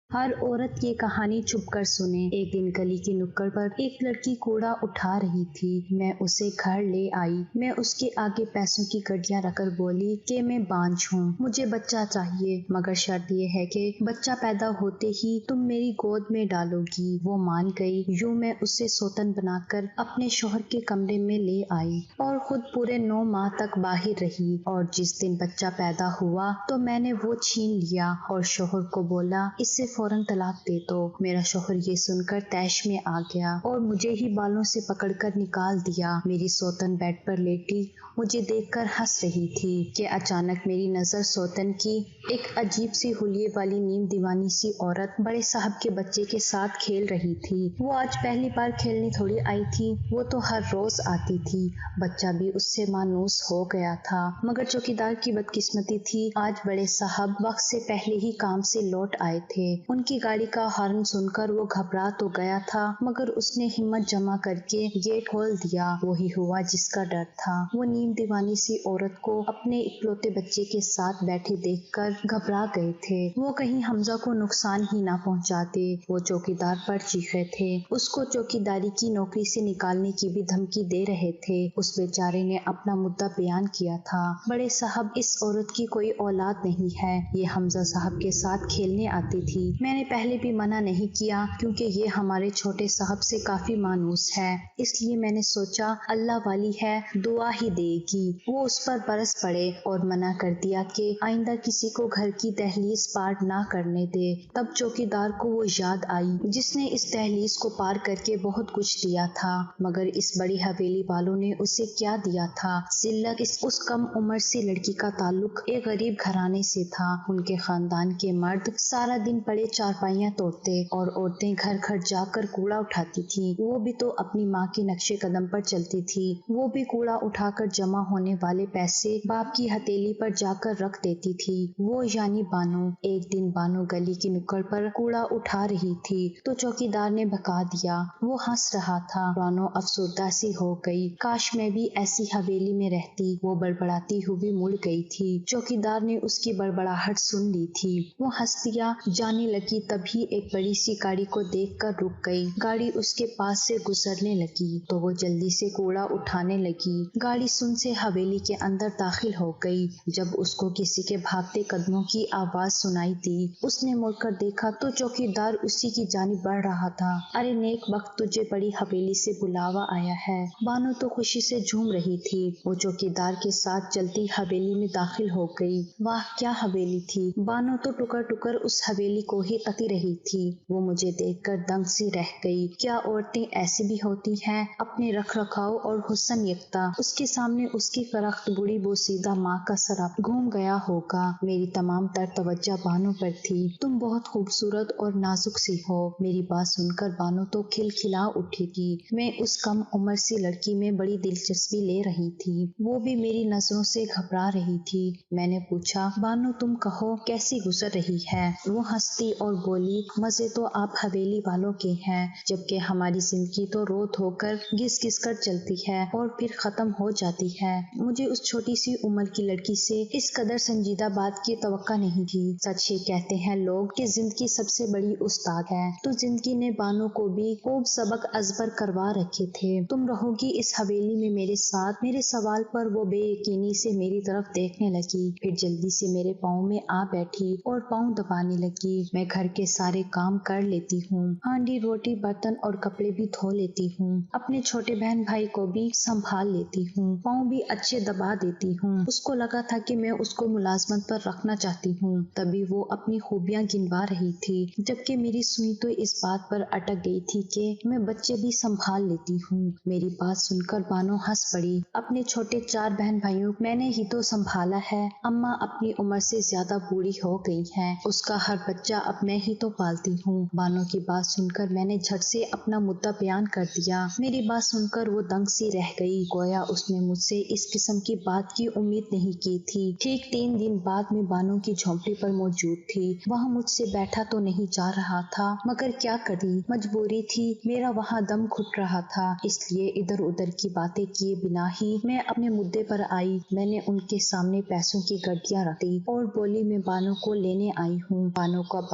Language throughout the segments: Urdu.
ہر عورت یہ کہانی چھپ کر سنے۔ ایک دن گلی کی نکڑ پر ایک لڑکی کوڑا اٹھا رہی تھی۔ میں اسے گھر لے آئی۔ میں اس کے آگے پیسوں کی گڈیاں رکھ کر بولی کہ میں بانجھ ہوں، مجھے بچہ چاہیے، مگر شرط یہ ہے کہ بچہ پیدا ہوتے ہی تم میری گود میں ڈالو گی۔ وہ مان گئی۔ یوں میں اسے سوتن بنا کر اپنے شوہر کے کمرے میں لے آئی اور خود پورے 9 ماہ تک باہر رہی، اور جس دن بچہ پیدا ہوا تو میں نے وہ چھین لیا اور شوہر کو بولا اسے فوراً طلاق دے دو۔ میرا شوہر یہ سن کر طیش میں آ گیا اور مجھے ہی بالوں سے پکڑ کر نکال دیا۔ میری سوتن بیڈ پر لیٹی مجھے دیکھ کر ہنس رہی تھی کہ اچانک میری نظر سوتن کی ایک عجیب سی حلیے والی نیم دیوانی سی عورت بڑے صاحب کے بچے کے ساتھ کھیل رہی تھی۔ وہ آج پہلی بار کھیلنے تھوڑی آئی تھی، وہ تو ہر روز آتی تھی۔ بچہ بھی اس سے مانوس ہو گیا تھا، مگر چوکیدار کی بدقسمتی تھی، آج بڑے صاحب وقت سے پہلے ہی کام سے لوٹ آئے تھے۔ ان کی گاڑی کا ہارن سن کر وہ گھبرا تو گیا تھا، مگر اس نے ہمت جمع کر کے گیٹ کھول دیا۔ وہی ہوا جس کا ڈر تھا۔ وہ نیم دیوانی سی عورت کو اپنے اکلوتے بچے کے ساتھ بیٹھے دیکھ کر گھبرا گئے تھے۔ وہ کہیں حمزہ کو نقصان ہی نہ پہنچاتے۔ وہ چوکیدار پر چیخے تھے، اس کو چوکیداری کی نوکری سے نکالنے کی بھی دھمکی دے رہے تھے۔ اس بیچارے نے اپنا مدعا بیان کیا تھا، بڑے صاحب اس عورت کی کوئی اولاد نہیں ہے، یہ حمزہ صاحب کے ساتھ کھیلنے آتی تھی۔ میں نے پہلے بھی منع نہیں کیا کیونکہ یہ ہمارے چھوٹے صاحب سے کافی مانوس ہے، اس لیے میں نے سوچا اللہ والی ہے، دعا ہی دے گی۔ وہ اس پر برس پڑے اور منع کر دیا کہ آئندہ کسی کو گھر کی دہلیز پار نہ کرنے دے۔ تب چوکیدار کو وہ یاد آئی جس نے اس دہلیز کو پار کر کے بہت کچھ دیا تھا، مگر اس بڑی حویلی والوں نے اسے کیا دیا تھا؟ ذلت۔ اس کم عمر سی لڑکی کا تعلق ایک غریب گھرانے سے تھا۔ ان کے خاندان کے مرد سارا دن پڑے چارپائیاں توڑتے اور عورتیں گھر گھر جا کر کوڑا اٹھاتی تھیں۔ وہ بھی تو اپنی ماں کے نقشے قدم پر چلتی تھی۔ وہ بھی کوڑا اٹھا کر جمع ہونے والے پیسے باپ کی ہتھیلی پر جا کر رکھ دیتی تھی۔ وہ یعنی بانو۔ ایک دن بانو گلی کی نکڑ پر کوڑا اٹھا رہی تھی تو چوکیدار نے بھگا دیا۔ وہ ہنس رہا تھا۔ بانو افسردہ سی ہو گئی، کاش میں بھی ایسی حویلی میں رہتی۔ وہ بڑبڑاتی ہوئی مڑ گئی تھی۔ چوکیدار نے اس کی بڑبڑاہٹ سن لی تھی۔ وہ ہنس دیا۔ جانے لگی تبھی ایک بڑی سی گاڑی کو دیکھ کر رک گئی۔ گاڑی اس کے پاس سے گزرنے لگی تو وہ جلدی سے کوڑا اٹھانے لگی۔ گاڑی سن سے حویلی کے اندر داخل ہو گئی۔ جب اس کو کسی کے بھاگتے قدموں کی آواز سنائی دی، اس نے مڑ کر دیکھا تو چوکیدار اسی کی جانب بڑھ رہا تھا۔ ارے نیک بخت، تجھے بڑی حویلی سے بلاوا آیا ہے۔ بانو تو خوشی سے جھوم رہی تھی۔ وہ چوکیدار کے ساتھ چلتی حویلی میں داخل ہو گئی۔ واہ کیا حویلی تھی! بانو تو ٹکر ٹکر اس حویلی کو ہی تکی رہی تھی۔ وہ مجھے دیکھ کر دنگ سی رہ گئی۔ کیا عورتیں ایسی بھی ہوتی ہیں، اپنے رکھ رکھاؤ اور حسن یافتہ؟ اس کے سامنے اس کی فرخت بوڑھی بوسیدہ ماں کا سراپا گھوم گیا ہوگا۔ میری تمام تر توجہ بانو پر تھی۔ تم بہت خوبصورت اور نازک سی ہو۔ میری بات سن کر بانو تو کھلکھلا اٹھے گی۔ میں اس کم عمر سی لڑکی میں بڑی دلچسپی لے رہی تھی۔ وہ بھی میری نظروں سے گھبرا رہی تھی۔ میں نے پوچھا، بانو تم کہو کیسی گزر رہی ہے؟ وہ ہنسی اور بولی، مزے تو آپ حویلی والوں کے ہیں، جبکہ ہماری زندگی تو رو دھو کر گھس گھس کر چلتی ہے اور پھر ختم ہو جاتی ہے۔ مجھے اس چھوٹی سی عمر کی لڑکی سے اس قدر سنجیدہ بات کی توقع نہیں تھی۔ سچ ہی کہتے ہیں لوگ کہ زندگی سب سے بڑی استاد ہے، تو زندگی نے بانو کو بھی خوب سبق ازبر کروا رکھے تھے۔ تم رہو گی اس حویلی میں میرے ساتھ؟ میرے سوال پر وہ بے یقینی سے میری طرف دیکھنے لگی، پھر جلدی سے میرے پاؤں میں آ بیٹھی اور پاؤں دبانے لگی۔ میں گھر کے سارے کام کر لیتی ہوں، ہانڈی روٹی برتن اور کپڑے بھی دھو لیتی ہوں، اپنے چھوٹے بہن بھائی کو بھی سنبھال لیتی ہوں، پاؤں بھی اچھے دبا دیتی ہوں۔ اس کو لگا تھا کہ میں اس کو ملازمت پر رکھنا چاہتی ہوں، تبھی وہ اپنی خوبیاں گنوا رہی تھی، جبکہ میری سوئی تو اس بات پر اٹک گئی تھی کہ میں بچے بھی سنبھال لیتی ہوں۔ میری بات سن کر بانو ہنس پڑی۔ اپنے چھوٹے 4 بہن بھائیوں میں نے ہی تو سنبھالا ہے، اماں اپنی عمر سے زیادہ بوڑھی ہو گئی ہیں، اس کا ہر بچہ اب میں ہی تو پالتی ہوں۔ بانو کی بات سن کر میں نے جھٹ سے اپنا مدعا بیان کر دیا۔ میری بات سن کر وہ دنگ سی رہ گئی، گویا اس نے مجھ سے اس قسم کی بات کی امید نہیں کی تھی۔ ٹھیک 3 دن بعد میں بانو کی جھونپڑی پر موجود تھی۔ وہاں مجھ سے بیٹھا تو نہیں جا رہا تھا، مگر کیا کری، مجبوری تھی، میرا وہاں دم گھٹ رہا تھا، اس لیے ادھر ادھر کی باتیں کیے بنا ہی میں اپنے مدعے پر آئی۔ میں نے ان کے سامنے پیسوں کی گڈیاں رکھ دی اور بولی، میں بانو کو لینے آئی ہوں۔ بانو کا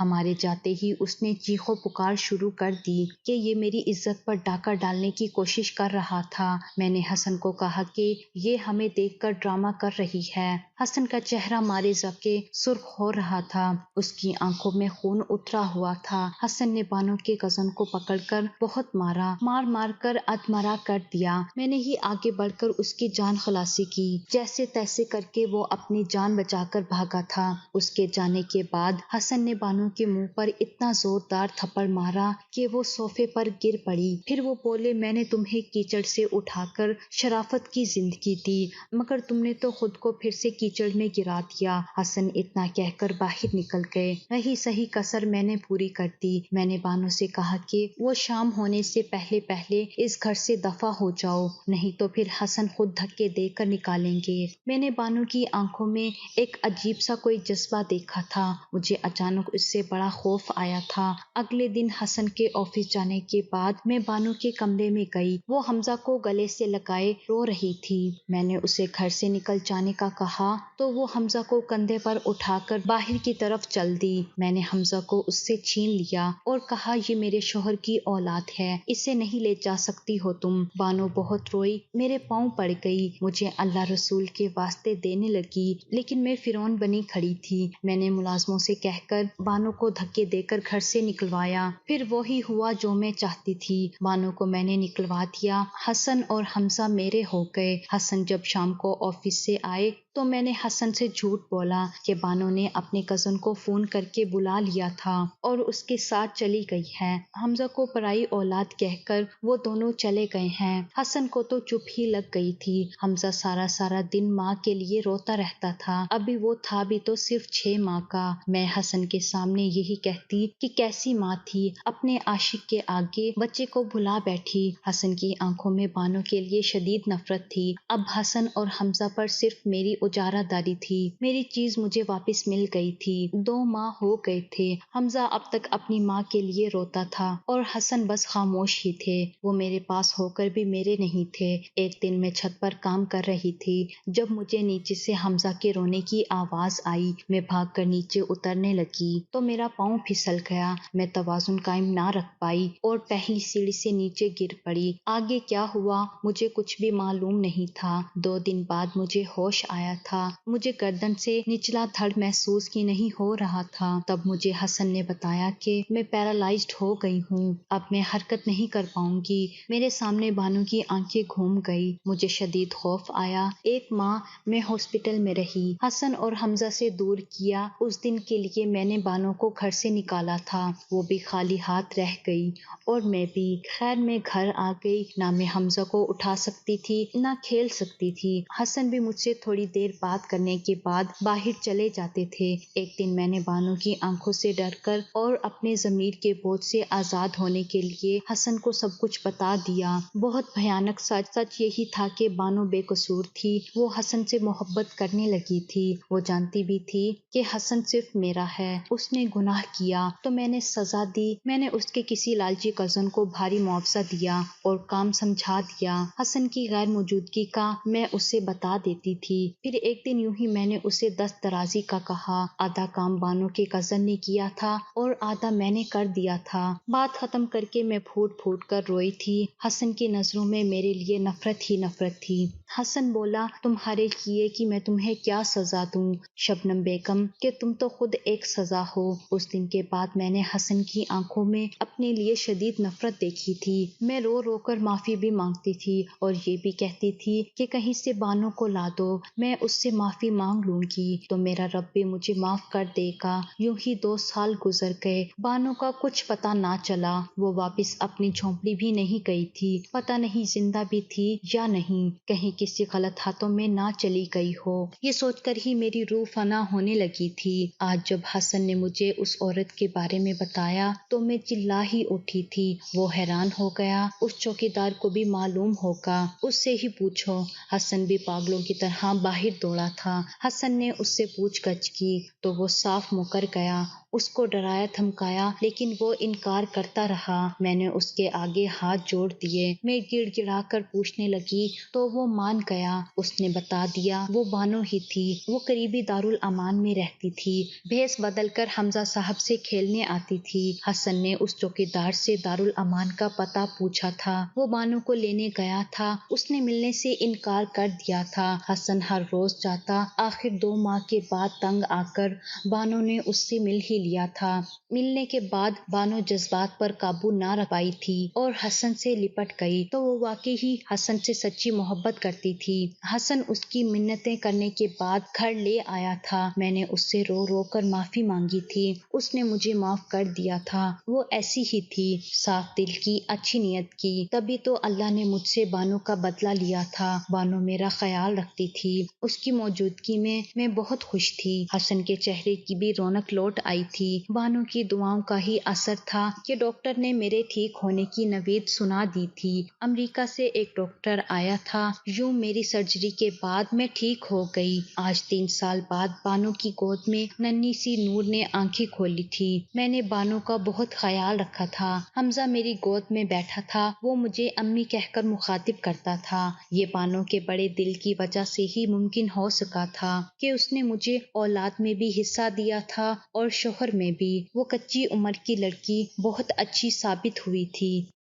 ہمارے جاتے ہی اس نے چیخو پکار شروع کر دی کہ یہ میری عزت پر ڈاکہ ڈالنے کی کوشش کر رہا تھا۔ میں نے حسن کو کہا کہ یہ ہمیں دیکھ کر ڈرامہ کر رہی ہے۔ حسن کا چہرہ مارے کے سرخ ہو رہا تھا، اس کی آنکھوں میں خون اترا ہوا تھا۔ حسن نے بانو کے کزن کو پکڑ کر بہت مار کر ادمرا کر دیا۔ میں نے ہی آگے بڑھ کر اس کی جان خلاصی کی۔ جیسے تیسے کر کے وہ اپنی جان بچا کر بھاگا تھا۔ اس کے جانے کے بعد حسن نے بانو کے منہ پر اتنا زوردار تھپڑ مارا کہ وہ صوفے پر گر پڑی۔ پھر وہ بولے، میں نے تمہیں کیچڑ سے اٹھا کر شرافت کی زندگی دی، مگر تم نے تو خود کو پھر سے کیچڑ میں گرا دیا۔ حسن اتنا کہہ کر باہر نکل گئے۔ رہی صحیح کسر میں نے پوری کر دی۔ میں نے بانو سے کہا کہ وہ شام ہونے سے پہلے اس گھر سے دفع ہو جاؤ، نہیں تو پھر حسن خود دھکے دے کر نکالیں گے۔ میں نے بانو کی آنکھوں میں ایک عجیب سا کوئی جذبہ دیکھا تھا۔ مجھے اچانک اس سے بڑا خوف آیا تھا۔ اگلے دن حسن کے آفس جانے کے بعد میں بانو کے کمرے میں گئی۔ وہ حمزہ کو گلے سے لگائے رو رہی تھی۔ میں نے اسے گھر سے نکل جانے کا کہا تو وہ حمزہ کو کندھے پر اٹھا کر باہر کی طرف چل دی۔ میں نے حمزہ کو اس سے چھین لیا اور کہا، یہ میرے شوہر کی اولاد ہے، اسے نہیں لے جا سکتی ہو تم۔ بانو بہت روئی، میرے پاؤں پڑ گئی، مجھے اللہ رسول کے واسطے دینے لگی، لیکن میں فرعون بنی کھڑی تھی۔ میں نے ملازموں سے کہہ کر بانو کو دھکے دے کر گھر سے نکلوایا۔ پھر وہی ہوا جو میں چاہتی تھی، بانو کو میں نے نکلوا دیا۔ حسن اور حمزہ میرے ہو گئے۔ حسن جب شام کو آفس سے آئے تو میں نے حسن سے جھوٹ بولا کہ بانو نے اپنے کزن کو فون کر کے بلا لیا تھا اور اس کے ساتھ چلی گئی ہے۔ حمزہ کو پرائی اولاد کہہ کر وہ دونوں چلے گئے ہیں۔ حسن کو تو چپ ہی لگ گئی تھی۔ حمزہ سارا دن ماں کے لیے روتا رہتا تھا، ابھی وہ تھا بھی تو صرف 6 ماہ کا۔ میں حسن کے سامنے یہی کہتی کہ کیسی ماں تھی، اپنے عاشق کے آگے بچے کو بھلا بیٹھی۔ حسن کی آنکھوں میں بانو کے لیے شدید نفرت تھی۔ اب حسن اور حمزہ پر صرف میری اجارہ داری تھی۔ میری چیز مجھے واپس مل گئی تھی۔ 2 ماہ ہو گئے تھے۔ حمزہ اب تک اپنی ماں کے لیے روتا تھا اور حسن بس خاموش ہی تھے۔ وہ میرے پاس ہو کر بھی میرے نہیں تھے۔ ایک دن میں چھت پر کام کر رہی تھی جب مجھے نیچے سے حمزہ کے رونے کی آواز آئی۔ میں بھاگ کر نیچے اترنے لگی تو میرا پاؤں پھسل گیا۔ میں توازن قائم نہ رکھ پائی اور پہلی سیڑھی سے نیچے گر پڑی۔ آگے کیا ہوا مجھے کچھ بھی معلوم نہیں تھا۔ 2 دن بعد مجھے ہوش آیا تھا۔ مجھے گردن سے نچلا دھڑ محسوس ہی نہیں ہو رہا تھا۔ تب مجھے حسن نے بتایا کہ میں پیرالائزڈ ہو گئی ہوں، اب میں حرکت نہیں کر پاؤں گی۔ میرے سامنے بانو کی آنکھیں گھوم گئی۔ مجھے شدید خوف آیا۔ 1 ماہ میں ہاسپٹل میں رہی، حسن اور حمزہ سے دور کیا۔ اس دن کے لیے میں نے بانو کو گھر سے نکالا تھا، وہ بھی خالی ہاتھ رہ گئی اور میں بھی۔ خیر میں گھر آ گئی، نہ میں حمزہ کو اٹھا سکتی تھی نہ کھیل سکتی تھی۔ حسن بھی مجھ سے تھوڑی دیر بات کرنے کے بعد باہر چلے جاتے تھے۔ ایک دن میں نے بانو کی آنکھوں سے ڈر کر اور اپنے ضمیر کے بوجھ سے آزاد ہونے کے لیے حسن کو سب کچھ بتا دیا۔ بہت بھیانک سچ یہی تھا کہ بانو بے قصور تھی، وہ حسن سے محبت کرنے لگی تھی۔ وہ جانتی بھی تھی کہ حسن صرف میرا ہے، اس نے گناہ کیا تو میں نے سزا دی۔ میں نے اس کے کسی لالچی کزن کو بھاری معاوضہ دیا اور کام سمجھا دیا۔ حسن کی غیر موجودگی کا میں اسے بتا دیتی تھی۔ پھر ایک دن یوں ہی میں نے اسے دست درازی کا کہا۔ آدھا کام بانو کے کزن نے کیا تھا اور آدھا میں نے کر دیا تھا۔ بات ختم کر کے میں پھوٹ پھوٹ کر روئی تھی۔ حسن کی نظروں میں میرے لیے نفرت ہی نفرت تھی۔ حسن بولا، تمہارے کیے کی میں تمہیں کیا سزا دوں شبنم بیگم، کہ تم تو خود ایک سزا ہو۔ اس دن کے بعد میں نے حسن کی آنکھوں میں اپنے لیے شدید نفرت دیکھی تھی۔ میں رو رو کر معافی بھی مانگتی تھی اور یہ بھی کہتی تھی کہ کہیں سے بانو کو لا دو، میں اس سے معافی مانگ لوں گی تو میرا رب بھی مجھے معاف کر دے گا۔ یوں ہی 2 سال گزر گئے۔ بانو کا کچھ پتہ نہ چلا، وہ واپس اپنی جھونپڑی بھی نہیں گئی تھی۔ پتہ نہیں زندہ بھی تھی یا نہیں، کہیں کسی غلط ہاتھوں میں نہ چلی گئی ہو۔ یہ سوچ کر ہی میری روح فنا ہونے لگی تھی۔ آج جب حسن نے مجھے اس عورت کے بارے میں بتایا تو میں چلا ہی اٹھی تھی۔ وہ حیران ہو گیا۔ اس چوکیدار کو بھی معلوم ہوگا، اس سے ہی پوچھو۔ حسن بھی پاگلوں کی طرح باہر دوڑا تھا۔ حسن نے اس سے پوچھ گچھ کی تو وہ صاف مکر گیا اس کو ڈرایا دھمکایا لیکن وہ انکار کرتا رہا۔ میں نے اس کے آگے ہاتھ جوڑ دیے۔ میں گڑ گڑا کر پوچھنے لگی تو وہ مان گیا۔ اس نے بتا دیا وہ بانو ہی تھی۔ وہ قریبی دارالامان میں رہتی تھی۔ بھیس بدل کر حمزہ صاحب سے کھیلنے آتی تھی۔ حسن نے اس چوکیدار سے دارالامان کا پتہ پوچھا تھا۔ وہ بانو کو لینے گیا تھا۔ اس نے ملنے سے انکار کر دیا تھا۔ حسن ہر روز جاتا۔ آخر 2 ماہ کے بعد تنگ آ کر بانو نے اس سے مل ہی لیا تھا۔ ملنے کے بعد بانو جذبات پر قابو نہ رکھ پائی تھی اور حسن سے لپٹ گئی تو وہ واقعی ہی حسن سے سچی محبت کرتی تھی۔ حسن اس کی منتیں کرنے کے بعد گھر لے آیا تھا۔ میں نے اس سے رو رو کر معافی مانگی تھی۔ اس نے مجھے معاف کر دیا تھا۔ وہ ایسی ہی تھی، صاف دل کی، اچھی نیت کی۔ تبھی تو اللہ نے مجھ سے بانو کا بدلہ لیا تھا۔ بانو میرا خیال رکھتی تھی۔ اس کی موجودگی میں بہت خوش تھی۔ حسن کے چہرے کی بھی رونق لوٹ آئی تھی۔ بانو کی دعاؤں کا ہی اثر تھا کہ ڈاکٹر نے میرے ٹھیک ہونے کی نوید سنا دی تھی۔ امریکہ سے ایک ڈاکٹر آیا تھا۔ یوں میری سرجری کے بعد میں ٹھیک ہو گئی۔ آج 3 سال بعد بانو کی گود میں ننھی سی نور نے آنکھیں کھولی تھی۔ میں نے بانو کا بہت خیال رکھا تھا۔ حمزہ میری گود میں بیٹھا تھا۔ وہ مجھے امی کہہ کر مخاطب کرتا تھا۔ یہ بانو کے بڑے دل کی وجہ سے ہی ممکن ہو سکا تھا کہ اس نے مجھے اولاد میں بھی حصہ دیا تھا اور شوہر میں بھی۔ وہ کچی عمر کی لڑکی بہت اچھی ثابت ہوئی تھی۔